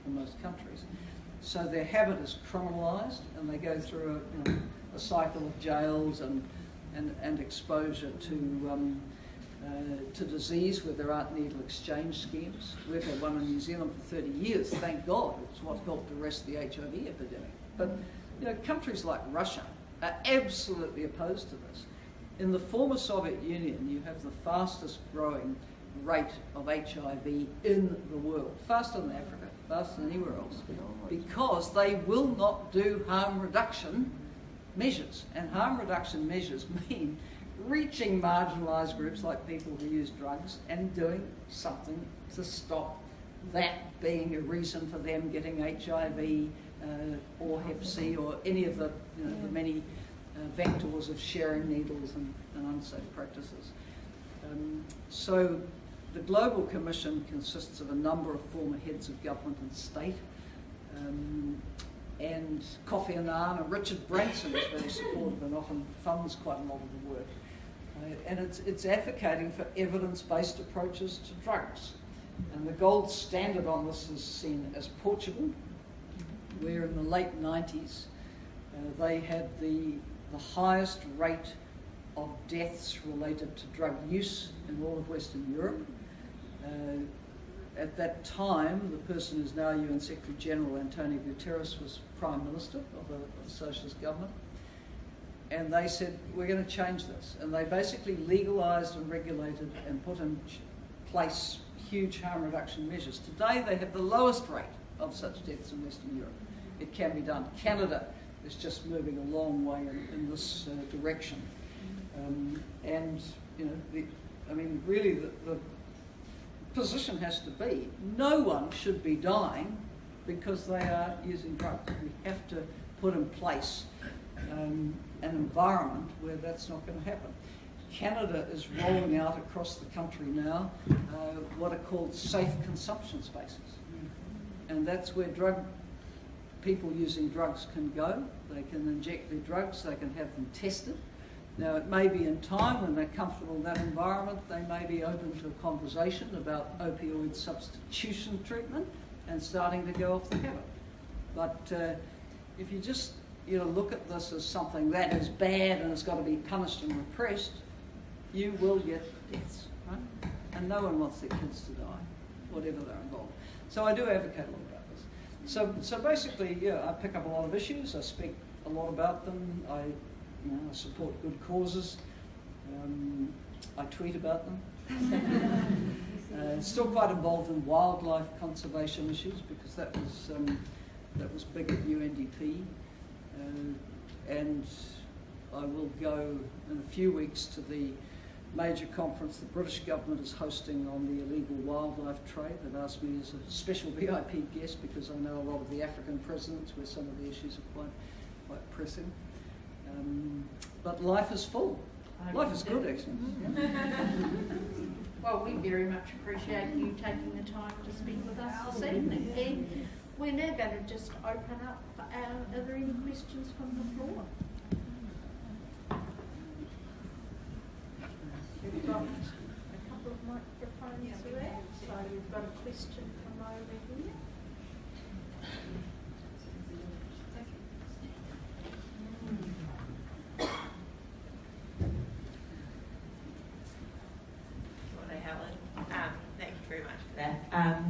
in most countries. So their habit is criminalised, and they go through a cycle of jails and exposure to disease where there aren't needle exchange schemes. We've had one in New Zealand for 30 years, thank God. It's what helped arrest the HIV epidemic. But countries like Russia are absolutely opposed to this. In the former Soviet Union, you have the fastest growing rate of HIV in the world, faster than Africa, faster than anywhere else, because they will not do harm reduction measures. And harm reduction measures mean reaching marginalised groups like people who use drugs and doing something to stop that being a reason for them getting HIV or Hep C or any of the many vectors of sharing needles and unsafe practices. So the Global Commission consists of a number of former heads of government and state, and Kofi Annan and Richard Branson is very supportive and often funds quite a lot of the work. And it's advocating for evidence-based approaches to drugs. And the gold standard on this is seen as Portugal, where in the late 90s they had the highest rate of deaths related to drug use in all of Western Europe. At that time, the person who's now UN Secretary General, Antonio Guterres, was Prime Minister of a socialist government. And they said, we're going to change this. And they basically legalised and regulated and put in place huge harm reduction measures. Today, they have the lowest rate of such deaths in Western Europe. It can be done. Canada is just moving a long way in this direction. Really the position has to be, no one should be dying because they are using drugs. We have to put in place an environment where that's not going to happen. Canada is rolling out across the country now what are called safe consumption spaces. And that's where people using drugs can go. They can inject their drugs, they can have them tested. Now, it may be in time when they're comfortable in that environment, they may be open to a conversation about opioid substitution treatment and starting to go off the habit. But if you just look at this as something that is bad and has got to be punished and repressed, you will get deaths, right? And no one wants their kids to die, whatever they're involved. So I do advocate a lot about this. So basically, I pick up a lot of issues, I speak a lot about them, I support good causes, I tweet about them. Still quite involved in wildlife conservation issues because that was big at UNDP, and I will go in a few weeks to the major conference the British government is hosting on the illegal wildlife trade. They've asked me as a special VIP guest because I know a lot of the African presidents where some of the issues are quite pressing. But life is full. Life is good, actually. Well, we very much appreciate you taking the time to speak with us this evening. And we're now going to just open up. Are there any questions from the floor? We've got a couple of microphones around, so we've got a question from over here. Rt Helen, thank you very much for that.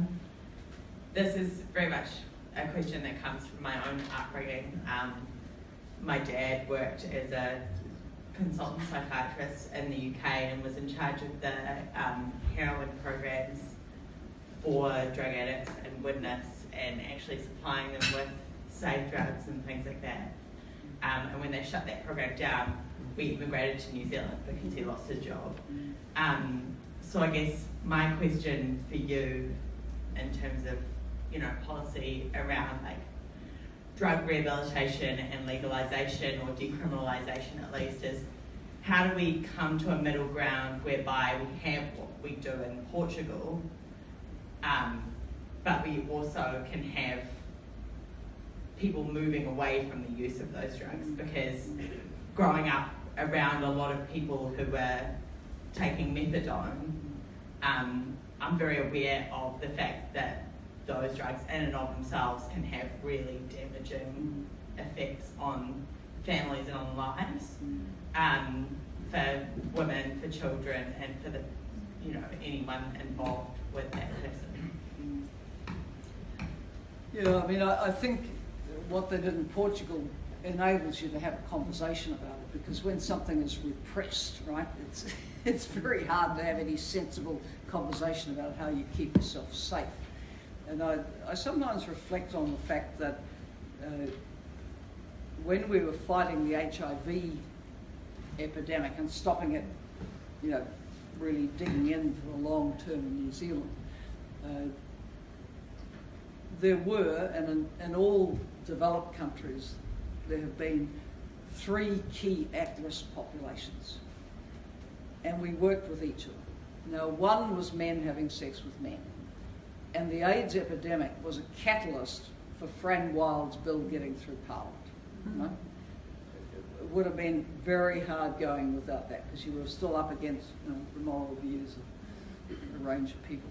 This is very much a question that comes from my own upbringing. My dad worked as a consultant psychiatrist in the UK and was in charge of the heroin programs for drug addicts and witness, and actually supplying them with safe drugs and things like that. And when they shut that program down, we immigrated to New Zealand because he lost his job. So I guess my question for you, in terms of policy around like drug rehabilitation and legalisation, or decriminalisation at least, is how do we come to a middle ground whereby we have what we do in Portugal, but we also can have people moving away from the use of those drugs? Because growing up around a lot of people who were taking methadone, I'm very aware of the fact that those drugs in and of themselves can have really damaging effects on families and on lives, for women, for children, and for the anyone involved with that person. Yeah, I mean, I think what they did in Portugal enables you to have a conversation about it, because when something is repressed, right, it's very hard to have any sensible conversation about how you keep yourself safe. And I sometimes reflect on the fact that when we were fighting the HIV epidemic and stopping it, really digging in for the long term in New Zealand, there were, and in all developed countries, there have been 3 key at-risk populations, and we worked with each of them. Now, one was men having sex with men, and the AIDS epidemic was a catalyst for Fran Wild's bill getting through Parliament. Right? It would have been very hard going without that, because you were still up against the moral views of a range of people.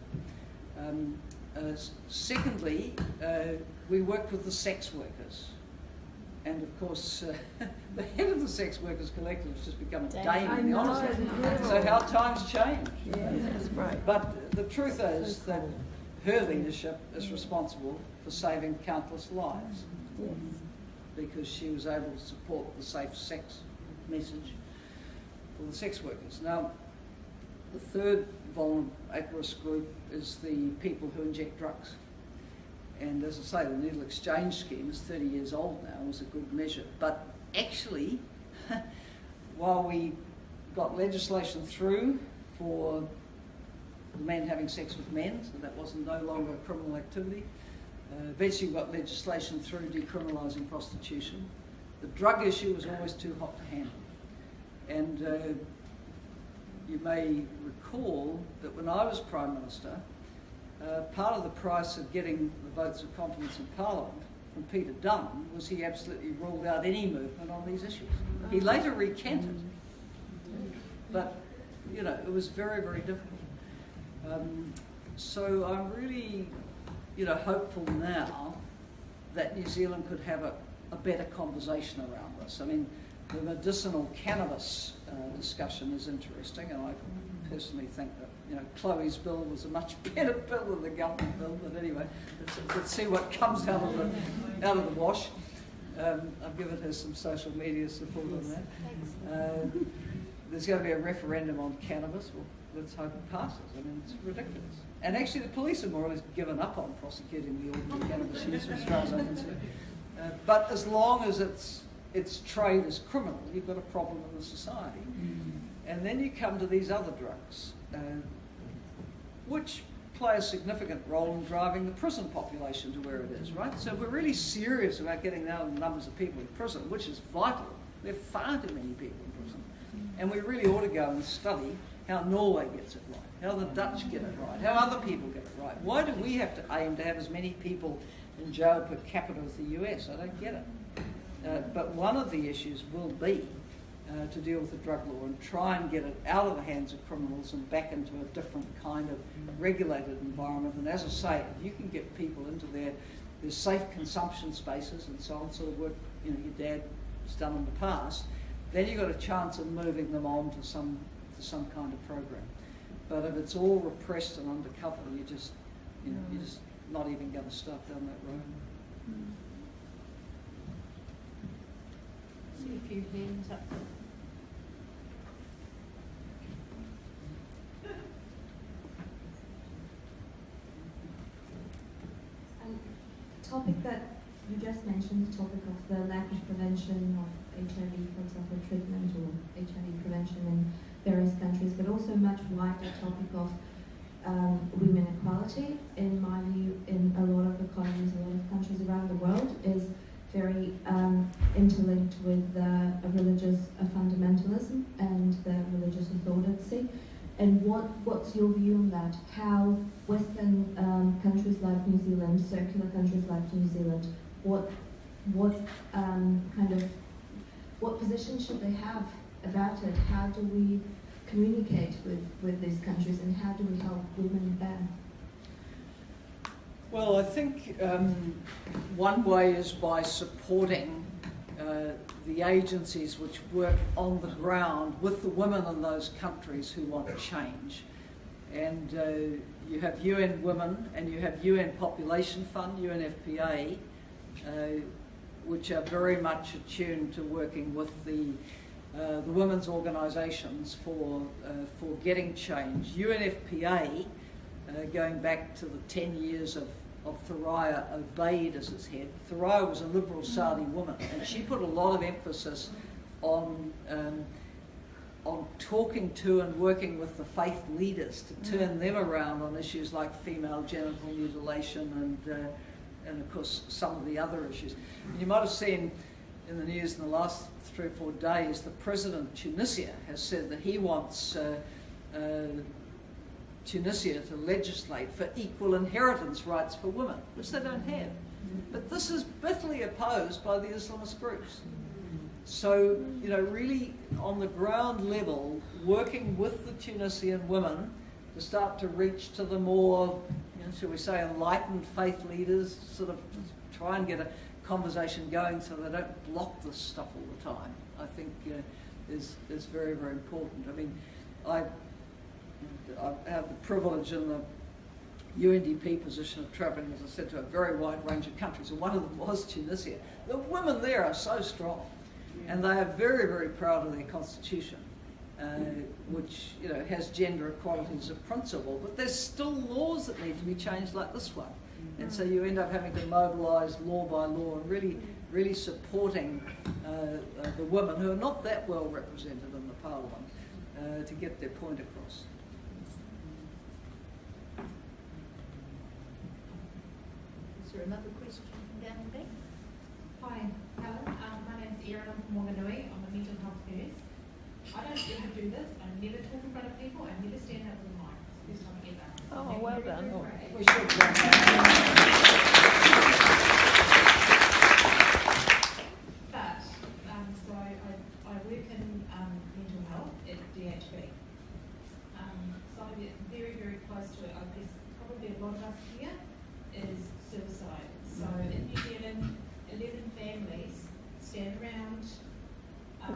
Secondly, we worked with the sex workers. And of course, the head of the Sex Workers Collective has just become a dame, to be honest with you. So how times change. Yeah, that's right. But the truth is that her leadership is responsible for saving countless lives, Yes. because she was able to support the safe sex message for the sex workers. Now, the third vulnerable at-risk group is the people who inject drugs. And as I say, the needle exchange scheme is 30 years old now, was a good measure. But actually, while we got legislation through for men having sex with men, so that wasn't no longer a criminal activity, eventually we got legislation through decriminalising prostitution. The drug issue was always too hot to handle. And you may recall that when I was Prime Minister, part of the price of getting the votes of confidence in Parliament from Peter Dunn was he absolutely ruled out any movement on these issues. He later recanted, but it was very, very difficult. So I'm really, hopeful now that New Zealand could have a better conversation around this. I mean, the medicinal cannabis discussion is interesting, and I personally think that Chloe's bill was a much better bill than the government bill. But anyway, let's see what comes out of the wash. I've given her some social media support on that. There's going to be a referendum on cannabis. Well, let's hope it passes. I mean, it's ridiculous. And actually, the police have more or less given up on prosecuting the ordinary cannabis use, as far as I'm concerned. But as long as it's its trade as criminal, you've got a problem in the society. And then you come to these other drugs, which play a significant role in driving the prison population to where it is, right? So we're really serious about getting down the numbers of people in prison, which is vital. There are far too many people in prison. And we really ought to go and study how Norway gets it right, how the Dutch get it right, how other people get it right. Why do we have to aim to have as many people in jail per capita as the US? I don't get it. But one of the issues will be to deal with the drug law and try and get it out of the hands of criminals and back into a different kind of regulated environment. And as I say, if you can get people into their safe consumption spaces and so on, sort of work your dad's done in the past, then you've got a chance of moving them on to some kind of program. But if it's all repressed and undercover, you're just not even going to start down that road. See a few hands up there. Topic that you just mentioned, the topic of the lack of prevention of HIV, for example, treatment or HIV prevention in various countries, but also much wider topic of women equality, in my view, in a lot of economies, a lot of countries around the world, is very interlinked with religious fundamentalism and the religious orthodoxy. And what's your view on that? How Western countries like New Zealand, secular countries like New Zealand, what position should they have about it? How do we communicate with these countries, and how do we help women there? Well, I think one way is by supporting the agencies which work on the ground with the women in those countries who want to change. And you have UN Women and you have UN Population Fund, UNFPA, which are very much attuned to working with the women's organisations for getting change. UNFPA, going back to the 10 years of Thoraya Obeid as its head. Thoraya was a liberal Saudi woman, and she put a lot of emphasis on talking to and working with the faith leaders to turn them around on issues like female genital mutilation and of course some of the other issues. And you might have seen in the news in the last 3 or 4 days, the president of Tunisia has said that he wants Tunisia to legislate for equal inheritance rights for women, which they don't have. But this is bitterly opposed by the Islamist groups. So, really on the ground level, working with the Tunisian women to start to reach to the more, shall we say, enlightened faith leaders, sort of try and get a conversation going so they don't block this stuff all the time, I think is very, very important. I mean, I have the privilege in the UNDP position of travelling, as I said, to a very wide range of countries, and one of them was Tunisia. The women there are so strong, and they are very, very proud of their constitution, which has gender equality as a principle, but there's still laws that need to be changed like this one. And so you end up having to mobilise law by law and really supporting the women who are not that well represented in the parliament to get their point across. Is there another question from down the back? Hi, Helen. My name's Erin. I'm from Wanganui. I'm a mental health nurse. I don't ever do this. I never talk in front of people. I never stand up with a mic. It's the first time I get that. Oh, well done. We should But, so I work in mental health at DHB. So it's very, very close to it. I guess probably a lot of us here is suicide. So in New Zealand, 11 families stand around a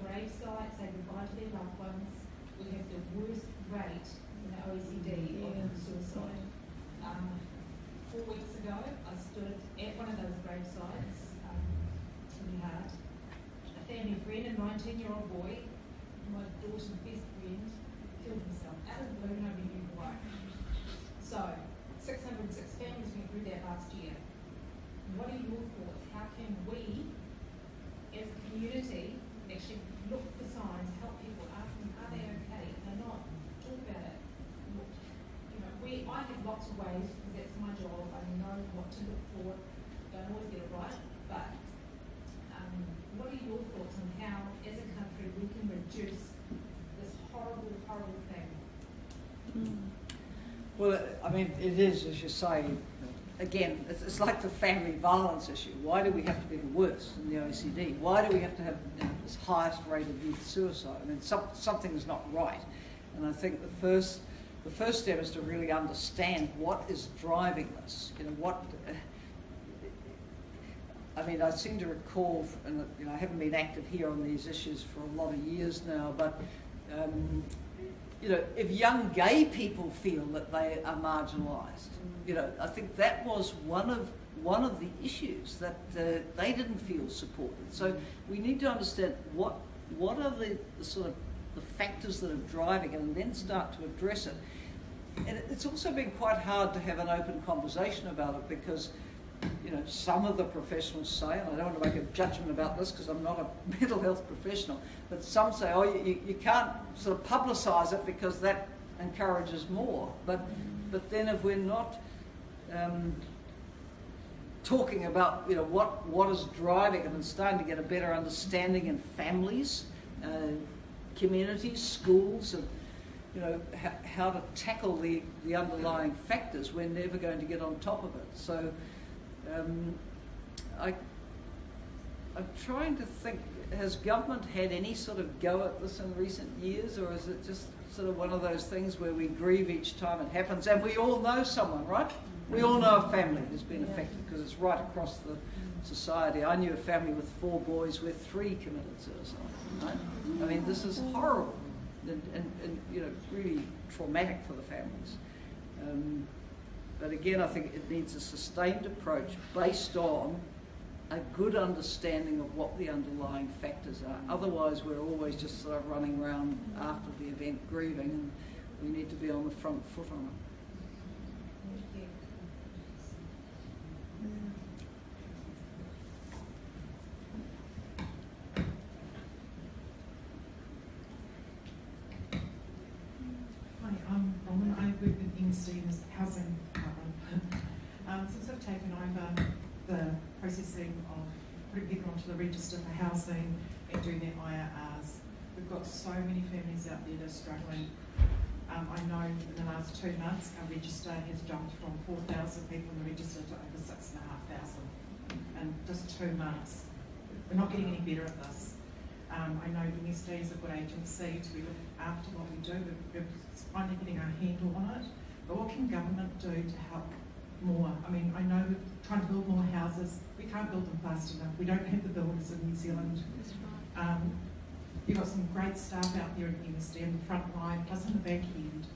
grave site, say goodbye to their loved ones. We have the worst rate in the OECD of suicide. 4 weeks ago, I stood at one of those grave sites, it's really hard. A family friend, a 19-year-old boy, my daughter's best friend, killed himself out of the blue, nobody knew why. So, 606 families went through that last year. What are your thoughts? How can we as a community, actually look for signs, help people, ask them, are they okay? If they're not, talk about it. Look, I have lots of ways, because that's my job, I know what to look for, don't always get it right, but what are your thoughts on how, as a country, we can reduce this horrible, horrible thing? Well, I mean, it is, as you say, again, it's like the family violence issue. Why do we have to be the worst in the OECD? Why do we have to have this highest rate of youth suicide? I mean, something's not right. And I think the first step is to really understand what is driving this. I mean, I seem to recall, and I haven't been active here on these issues for a lot of years now, but if young gay people feel that they are marginalised, I think that was one of the issues that they didn't feel supported. So we need to understand what are the sort of the factors that are driving it, and then start to address it. And it's also been quite hard to have an open conversation about it, because some of the professionals say, and I don't want to make a judgment about this because I'm not a mental health professional, but some say, oh, you can't sort of publicise it because that encourages more. But then if we're not talking about what is driving it and starting to get a better understanding in families, communities, schools, and how to tackle the underlying factors, we're never going to get on top of it. So I'm trying to think, has government had any sort of go at this in recent years, or is it just sort of one of those things where we grieve each time it happens? And we all know someone, right? We all know a family who's been affected, because it's right across the society. I knew a family with 4 boys where 3 committed suicide, right? I mean, this is horrible and really traumatic for the families. But again, I think it needs a sustained approach based on a good understanding of what the underlying factors are. Otherwise, we're always just sort of running around after the event grieving, and we need to be on the front foot on it. I work with NZPSA in the housing department. Since I've taken over the processing of putting people onto the register for housing and doing their IRRs, we've got so many families out there that are struggling. I know in the last 2 months our register has jumped from 4,000 people in the register to over 6,500 in just 2 months. We're not getting any better at this. I know NZPSA is a good agency to look after what we do. We're finally getting our handle on it. But what can government do to help more? I mean, I know we're trying to build more houses. We can't build them fast enough. We don't have the builders in New Zealand. You've got some great staff out there in NZPSA in the front line, plus in the back end,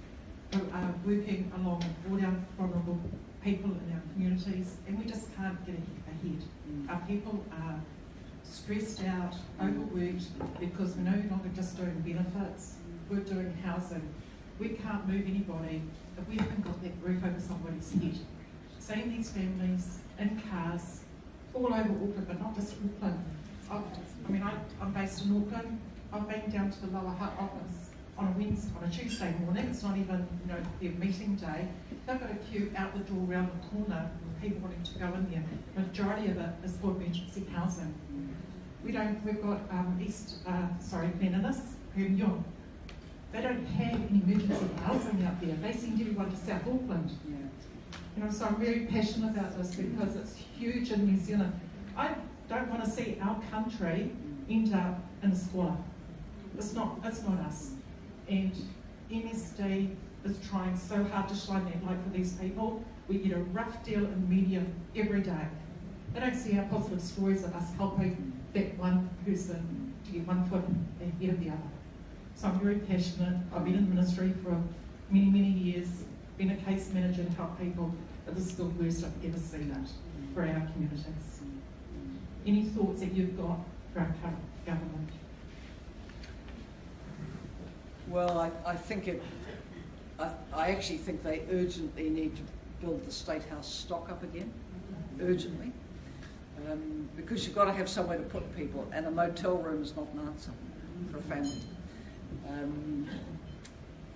who are working along all our vulnerable people in our communities, and we just can't get ahead. Our people are stressed out, overworked, because we're no longer just doing benefits, we're doing housing. We can't move anybody if we haven't got that roof over somebody's head. Seeing these families in cars all over Auckland, but not just Auckland. I'm based in Auckland. I've been down to the Lower Hutt office on a Tuesday morning. It's not even their meeting day. They've got a queue out the door around the corner with people wanting to go in there. The majority of it is for emergency housing. We've got Meninas, Young. They don't have any emergency housing out there. They send everyone to South Auckland. So I'm very passionate about this because it's huge in New Zealand. I don't want to see our country end up in a squalor. It's not us. And MSD is trying so hard to shine that light for these people. We get a rough deal in the media every day. They don't see our positive stories of us helping that one person to get 1 foot ahead of the other. So I'm very passionate. I've been in the ministry for many, many years, been a case manager to help people, but this is the worst I've ever seen it for our communities. Any thoughts that you've got for our current government? Well, I actually think they urgently need to build the State House stock up again, urgently. because you've got to have somewhere to put people, and a motel room is not an answer for a family.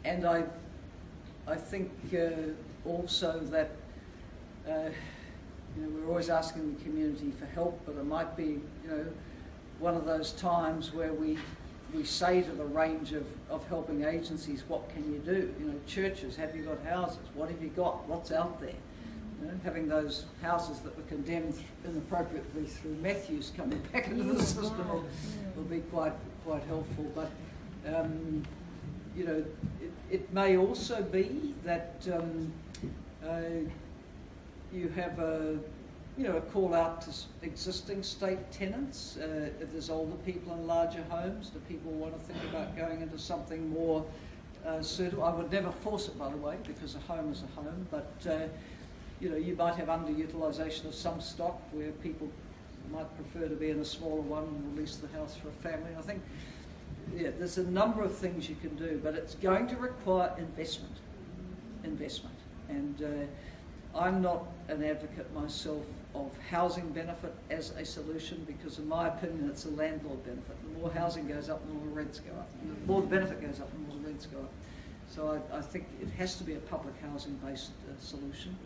And I think also that we're always asking the community for help, but it might be one of those times where we say to the range of helping agencies, what can you do? Churches, have you got houses? What have you got? What's out there? Having those houses that were condemned inappropriately through meth use coming back into the system will be quite helpful. But it may also be that you have a call out to existing state tenants. If there's older people in larger homes, do people want to think about going into something more suitable? I would never force it, by the way, because a home is a home, but you might have underutilisation of some stock where people might prefer to be in a smaller one and release the house for a family. I think, there's a number of things you can do, but it's going to require investment. And I'm not an advocate myself of housing benefit as a solution, because in my opinion it's a landlord benefit. The more housing goes up, the more the rents go up. The more the benefit goes up, the more the rents go up. So I think it has to be a public housing based solution,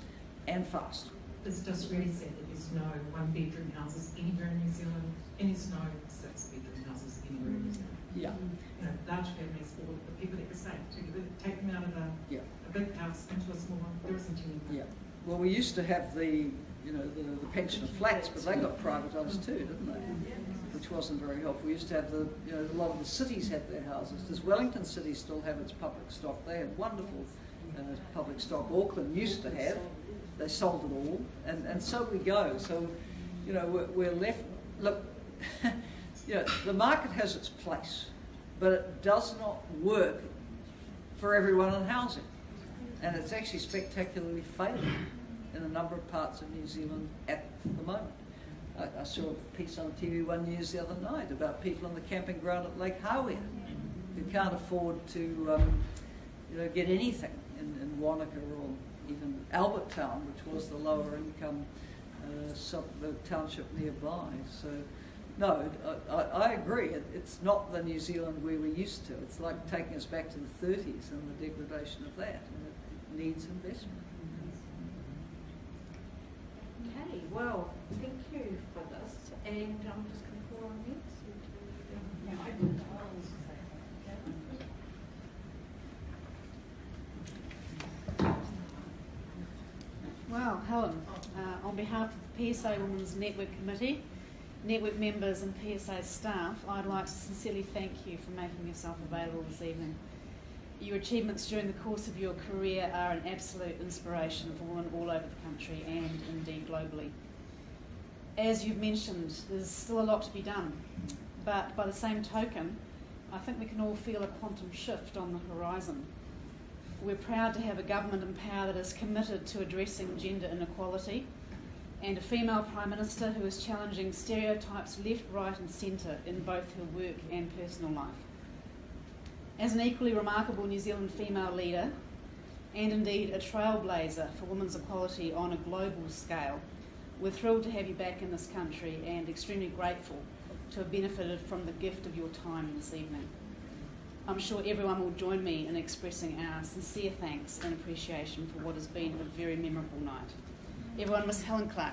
and fast. It's just really sad that there's no one-bedroom houses anywhere in New Zealand, and there's no six-bedroom houses anywhere in New Zealand. Yeah. Large families, or the people that you say, to take them out of a big house into a small one, there isn't any. Yeah. Well, we used to have the pensioner flats, but they got privatised too, didn't they? Which wasn't very helpful. We used to have a lot of the cities had their houses. Does Wellington City still have its public stock? They have wonderful public stock. Auckland used to have. They sold it all, and so we go. So, we're left. Look, the market has its place, but it does not work for everyone in housing, and it's actually spectacularly failing in a number of parts of New Zealand at the moment. I saw a piece on TV1 News the other night about people on the camping ground at Lake Hawea who can't afford to, get anything in Wanaka or even Albertown, which was the lower income the township nearby. So, no, I agree. It's not the New Zealand we were used to. It's like taking us back to the 30s and the degradation of that. And it needs investment. Okay, well, thank you for this, and I'm just going to call on next. Well, Helen, on behalf of the PSA Women's Network Committee, Network members and PSA staff, I'd like to sincerely thank you for making yourself available this evening. Your achievements during the course of your career are an absolute inspiration for women all over the country and indeed globally. As you've mentioned, there's still a lot to be done, but by the same token, I think we can all feel a quantum shift on the horizon. We're proud to have a government in power that is committed to addressing gender inequality, and a female Prime Minister who is challenging stereotypes left, right and centre in both her work and personal life. As an equally remarkable New Zealand female leader, and indeed a trailblazer for women's equality on a global scale, we're thrilled to have you back in this country and extremely grateful to have benefited from the gift of your time this evening. I'm sure everyone will join me in expressing our sincere thanks and appreciation for what has been a very memorable night. Everyone, Miss Helen Clark.